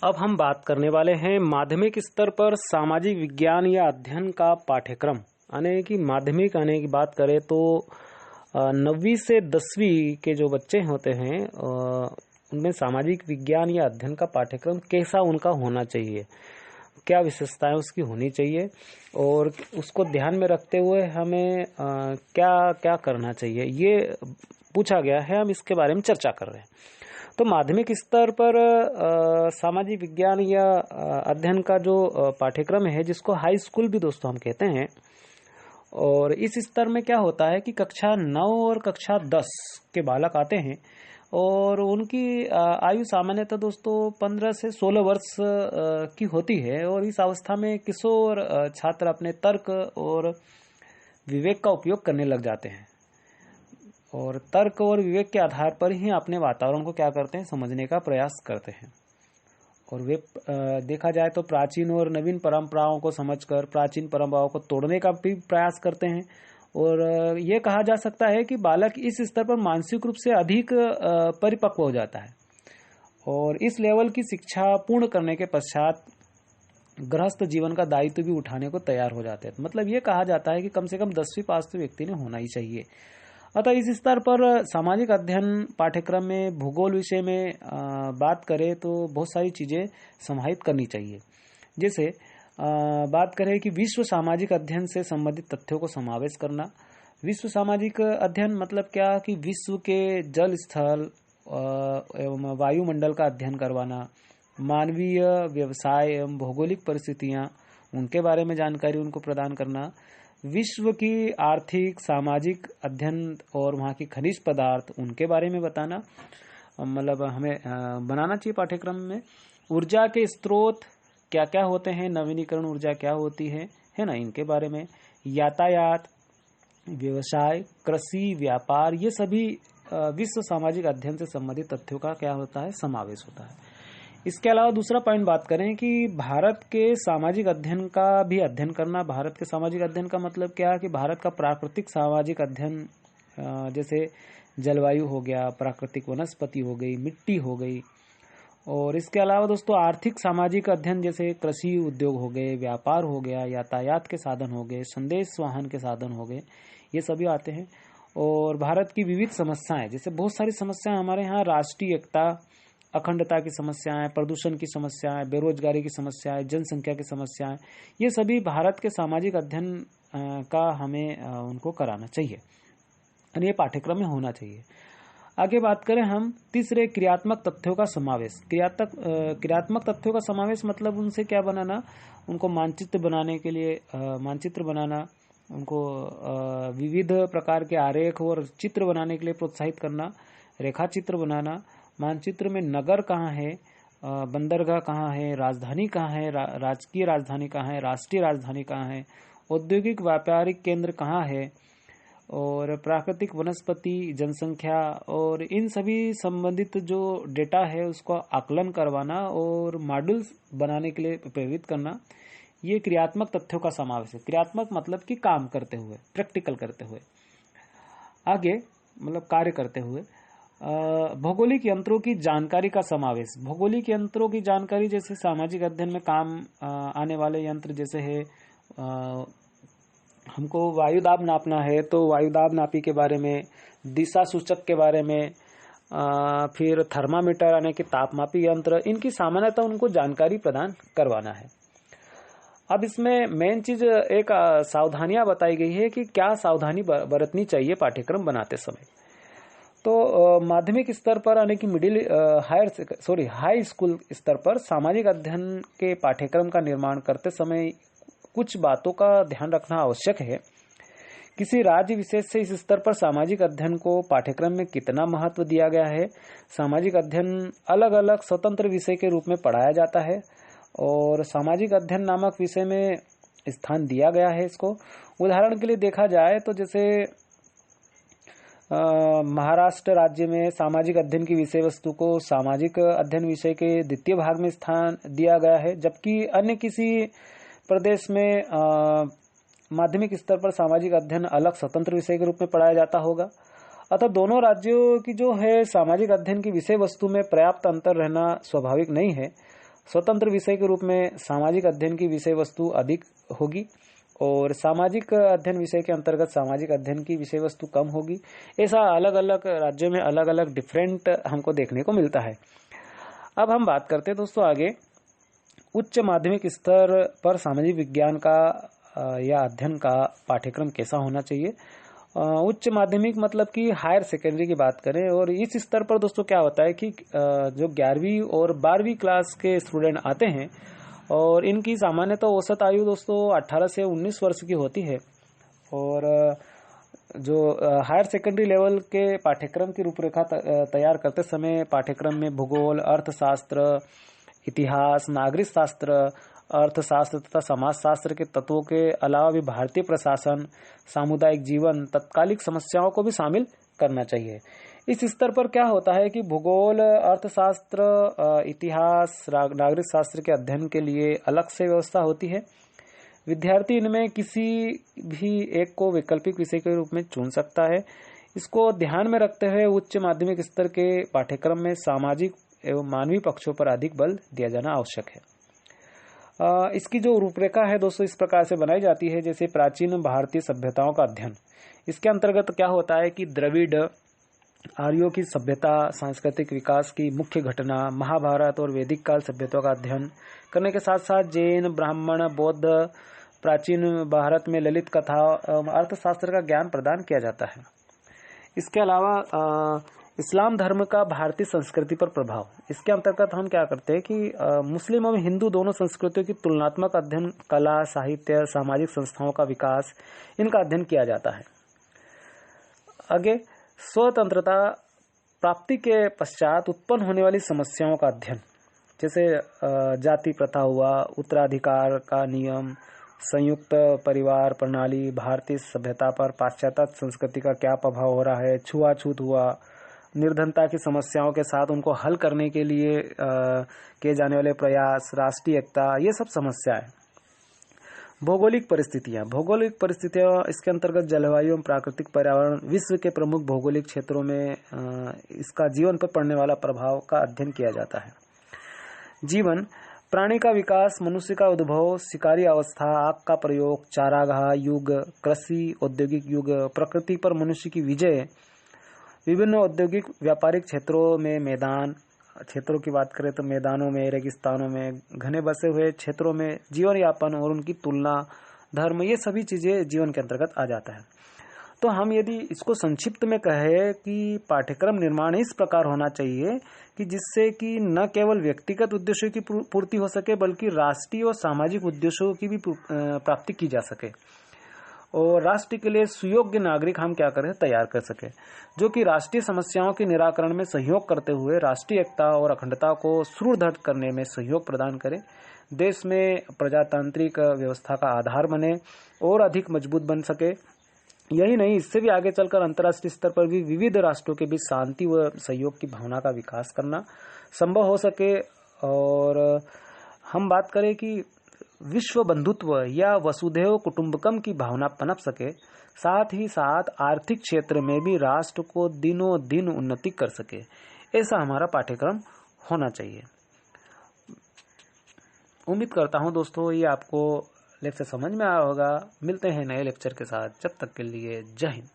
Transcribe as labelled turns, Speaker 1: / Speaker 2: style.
Speaker 1: अब हम बात करने वाले हैं माध्यमिक स्तर पर सामाजिक विज्ञान या अध्ययन का पाठ्यक्रम। यानी कि माध्यमिक आने की बात करें तो 9वीं से 10वीं के जो बच्चे होते हैं उनमें सामाजिक विज्ञान या अध्ययन का पाठ्यक्रम कैसा उनका होना चाहिए, क्या विशेषताएं उसकी होनी चाहिए और उसको ध्यान में रखते हुए हमें क्या क्या करना चाहिए, ये पूछा गया है। हम इसके बारे में चर्चा कर रहे हैं। तो माध्यमिक स्तर पर सामाजिक विज्ञान या अध्ययन का जो पाठ्यक्रम है, जिसको हाई स्कूल भी दोस्तों हम कहते हैं, और इस स्तर में क्या होता है कि कक्षा 9 और कक्षा 10 के बालक आते हैं और उनकी आयु सामान्यतः दोस्तों 15 से 16 वर्ष की होती है। और इस अवस्था में किशोर छात्र अपने तर्क और विवेक का उपयोग करने लग जाते हैं और तर्क और विवेक के आधार पर ही अपने वातावरण को क्या करते हैं, समझने का प्रयास करते हैं। और वे देखा जाए तो प्राचीन और नवीन परंपराओं को समझकर प्राचीन परंपराओं को तोड़ने का भी प्रयास करते हैं। और ये कहा जा सकता है कि बालक इस स्तर पर मानसिक रूप से अधिक परिपक्व हो जाता है और इस लेवल की शिक्षा पूर्ण करने के पश्चात गृहस्थ जीवन का दायित्व भी उठाने को तैयार हो जाते हैं। मतलब ये कहा जाता है कि कम से कम 10वीं पास तो व्यक्ति ने होना ही चाहिए। अतः इस स्तर पर सामाजिक अध्ययन पाठ्यक्रम में भूगोल विषय में बात करें तो बहुत सारी चीजें समाहित करनी चाहिए। जैसे बात करें कि विश्व सामाजिक अध्ययन से संबंधित तथ्यों को समावेश करना। विश्व सामाजिक अध्ययन मतलब क्या कि विश्व के जल स्थल एवं वायुमंडल का अध्ययन करवाना, मानवीय व्यवसाय एवं भौगोलिक परिस्थितियां उनके बारे में जानकारी उनको प्रदान करना, विश्व की आर्थिक सामाजिक अध्ययन और वहाँ की खनिज पदार्थ उनके बारे में बताना। मतलब हमें बनाना चाहिए पाठ्यक्रम में। ऊर्जा के स्रोत क्या क्या होते हैं, नवीनीकरण ऊर्जा क्या होती है ना, इनके बारे में। यातायात, व्यवसाय, कृषि, व्यापार, ये सभी विश्व सामाजिक अध्ययन से संबंधित तथ्यों का क्या होता है, समावेश होता है। इसके अलावा दूसरा पॉइंट बात करें कि भारत के सामाजिक अध्ययन का भी अध्ययन करना। भारत के सामाजिक अध्ययन का मतलब क्या है कि भारत का प्राकृतिक सामाजिक अध्ययन, जैसे जलवायु हो गया, प्राकृतिक वनस्पति हो गई, मिट्टी हो गई। और इसके अलावा दोस्तों आर्थिक सामाजिक अध्ययन जैसे कृषि उद्योग हो गए, व्यापार हो गया, यातायात के साधन हो गए, संदेश वाहन के साधन हो गए, ये सभी आते हैं। और भारत की विविध समस्याएं, जैसे बहुत सारी समस्याएं हमारे यहाँ, राष्ट्रीय एकता, अखंडता की समस्याएं, प्रदूषण की समस्याएं, बेरोजगारी की समस्याएं, जनसंख्या की समस्याएं, ये सभी भारत के सामाजिक अध्ययन का हमें उनको कराना चाहिए और ये पाठ्यक्रम में होना चाहिए। आगे बात करें हम तीसरे, क्रियात्मक तथ्यों का समावेश। क्रियात्मक तथ्यों का समावेश मतलब उनसे क्या बनाना, उनको मानचित्र बनाने के लिए मानचित्र बनाना, उनको विविध प्रकार के आरेख और चित्र बनाने के लिए प्रोत्साहित करना, रेखा चित्र बनाना, मानचित्र में नगर कहाँ है, बंदरगाह कहाँ है, राजधानी कहाँ है, राजकीय राजधानी कहाँ है, राष्ट्रीय राजधानी कहाँ है, औद्योगिक व्यापारिक केंद्र कहाँ है, और प्राकृतिक वनस्पति, जनसंख्या, और इन सभी संबंधित जो डेटा है उसको आकलन करवाना और मॉड्यूल्स बनाने के लिए प्रेरित करना। ये क्रियात्मक तथ्यों का समावेश है। क्रियात्मक मतलब कि काम करते हुए, प्रैक्टिकल करते हुए, आगे मतलब कार्य करते हुए। भौगोलिक यंत्रों की जानकारी का समावेश। भौगोलिक यंत्रों की जानकारी जैसे सामाजिक अध्ययन में काम आने वाले यंत्र जैसे है, हमको वायुदाब नापना है तो वायुदाब नापी के बारे में, दिशा सूचक के बारे में, फिर थर्मामीटर यानी कि तापमापी यंत्र, इनकी सामान्यतः उनको जानकारी प्रदान करवाना है। अब इसमें मेन चीज एक सावधानियां बताई गई है कि क्या सावधानी बरतनी चाहिए पाठ्यक्रम बनाते समय। तो माध्यमिक स्तर पर यानी कि हाई स्कूल स्तर पर सामाजिक अध्ययन के पाठ्यक्रम का निर्माण करते समय कुछ बातों का ध्यान रखना आवश्यक है। किसी राज्य विशेष से इस स्तर पर सामाजिक अध्ययन को पाठ्यक्रम में कितना महत्व दिया गया है। सामाजिक अध्ययन अलग अलग स्वतंत्र विषय के रूप में पढ़ाया जाता है और सामाजिक अध्ययन नामक विषय में स्थान दिया गया है इसको। उदाहरण के लिए देखा जाए तो जैसे महाराष्ट्र राज्य में सामाजिक अध्ययन की विषय वस्तु को सामाजिक अध्ययन विषय के द्वितीय भाग में स्थान दिया गया है, जबकि अन्य किसी प्रदेश में माध्यमिक स्तर पर सामाजिक अध्ययन अलग स्वतंत्र विषय के रूप में पढ़ाया जाता होगा। अतः दोनों राज्यों की जो है सामाजिक अध्ययन की विषय वस्तु में पर्याप्त अंतर रहना स्वाभाविक नहीं है। स्वतंत्र विषय के रूप में सामाजिक अध्ययन की विषय वस्तु अधिक होगी और सामाजिक अध्ययन विषय के अंतर्गत सामाजिक अध्ययन की विषय वस्तु कम होगी। ऐसा अलग अलग राज्यों में अलग अलग डिफरेंट हमको देखने को मिलता है। अब हम बात करते हैं दोस्तों आगे, उच्च माध्यमिक स्तर पर सामाजिक विज्ञान का या अध्ययन का पाठ्यक्रम कैसा होना चाहिए। उच्च माध्यमिक मतलब कि हायर सेकेंडरी की बात करें, और इस स्तर पर दोस्तों क्या होता है कि जो 11वीं और 12वीं क्लास के स्टूडेंट आते हैं और इनकी सामान्य तो औसत आयु दोस्तों 18 से 19 वर्ष की होती है। और जो हायर सेकेंडरी लेवल के पाठ्यक्रम की रूपरेखा तैयार करते समय पाठ्यक्रम में भूगोल, अर्थशास्त्र, इतिहास, नागरिक शास्त्र, अर्थशास्त्र तथा समाजशास्त्र के तत्वों के अलावा भी भारतीय प्रशासन, सामुदायिक जीवन, तत्कालिक समस्याओं को भी शामिल करना चाहिए। इस स्तर पर क्या होता है कि भूगोल, अर्थशास्त्र, इतिहास, नागरिक शास्त्र के अध्ययन के लिए अलग से व्यवस्था होती है। विद्यार्थी इनमें किसी भी एक को वैकल्पिक विषय के रूप में चुन सकता है। इसको ध्यान में रखते हुए उच्च माध्यमिक स्तर के पाठ्यक्रम में सामाजिक एवं मानवीय पक्षों पर अधिक बल दिया जाना आवश्यक है। इसकी जो रूपरेखा है दोस्तों इस प्रकार से बनाई जाती है, जैसे प्राचीन भारतीय सभ्यताओं का अध्ययन। इसके अंतर्गत क्या होता है कि द्रविड़, आर्यों की सभ्यता, सांस्कृतिक विकास की मुख्य घटना, महाभारत और वैदिक काल सभ्यताओं का अध्ययन करने के साथ साथ जैन, ब्राह्मण, बौद्ध, प्राचीन भारत में ललित कथा, अर्थशास्त्र का ज्ञान प्रदान किया जाता है। इसके अलावा इस्लाम धर्म का भारतीय संस्कृति पर प्रभाव, इसके अंतर्गत हम क्या करते हैं कि मुस्लिम और हिंदू दोनों संस्कृतियों की तुलनात्मक अध्ययन, कला, साहित्य, सामाजिक संस्थाओं का विकास, इनका अध्ययन किया जाता है। आगे स्वतंत्रता प्राप्ति के पश्चात उत्पन्न होने वाली समस्याओं का अध्ययन, जैसे जाति प्रथा हुआ, उत्तराधिकार का नियम, संयुक्त परिवार प्रणाली, भारतीय सभ्यता पर पाश्चात्य संस्कृति का क्या प्रभाव हो रहा है, छुआछूत हुआ, निर्धनता की समस्याओं के साथ उनको हल करने के लिए किए जाने वाले प्रयास, राष्ट्रीय एकता, ये सब समस्या है। भौगोलिक परिस्थितियां इसके अंतर्गत जलवायु एवं प्राकृतिक पर्यावरण, विश्व के प्रमुख भौगोलिक क्षेत्रों में इसका जीवन पर पड़ने वाला प्रभाव का अध्ययन किया जाता है। जीवन, प्राणी का विकास, मनुष्य का उद्भव, शिकारी अवस्था, आग का प्रयोग, चारागाह युग, कृषि औद्योगिक युग, प्रकृति पर मनुष्य की विजय, विभिन्न औद्योगिक व्यापारिक क्षेत्रों में मैदान क्षेत्रों की बात करें तो मैदानों में, रेगिस्तानों में, घने बसे हुए क्षेत्रों में जीवन यापन और उनकी तुलना, धर्म, ये सभी चीजें जीवन के अंतर्गत आ जाता है। तो हम यदि इसको संक्षिप्त में कहें कि पाठ्यक्रम निर्माण इस प्रकार होना चाहिए कि जिससे कि न केवल व्यक्तिगत उद्देश्यों की पूर्ति हो सके बल्कि राष्ट्रीय और सामाजिक उद्देश्यों की भी प्राप्ति की जा सके और राष्ट्र के लिए सुयोग्य नागरिक हम क्या करें तैयार कर सके, जो कि राष्ट्रीय समस्याओं के निराकरण में सहयोग करते हुए राष्ट्रीय एकता और अखंडता को सुदृढ़ करने में सहयोग प्रदान करे, देश में प्रजातांत्रिक व्यवस्था का आधार बने और अधिक मजबूत बन सके। यही नहीं, इससे भी आगे चलकर अंतर्राष्ट्रीय स्तर पर भी विविध राष्ट्रों के बीच शांति व सहयोग की भावना का विकास करना संभव हो सके। और हम बात करें कि विश्व बंधुत्व या वसुधैव कुटुंबकम की भावना पनप सके, साथ ही साथ आर्थिक क्षेत्र में भी राष्ट्र को दिनों दिन उन्नति कर सके, ऐसा हमारा पाठ्यक्रम होना चाहिए। उम्मीद करता हूं दोस्तों ये आपको लेक्चर समझ में आया होगा। मिलते हैं नए लेक्चर के साथ, जब तक के लिए जय हिंद।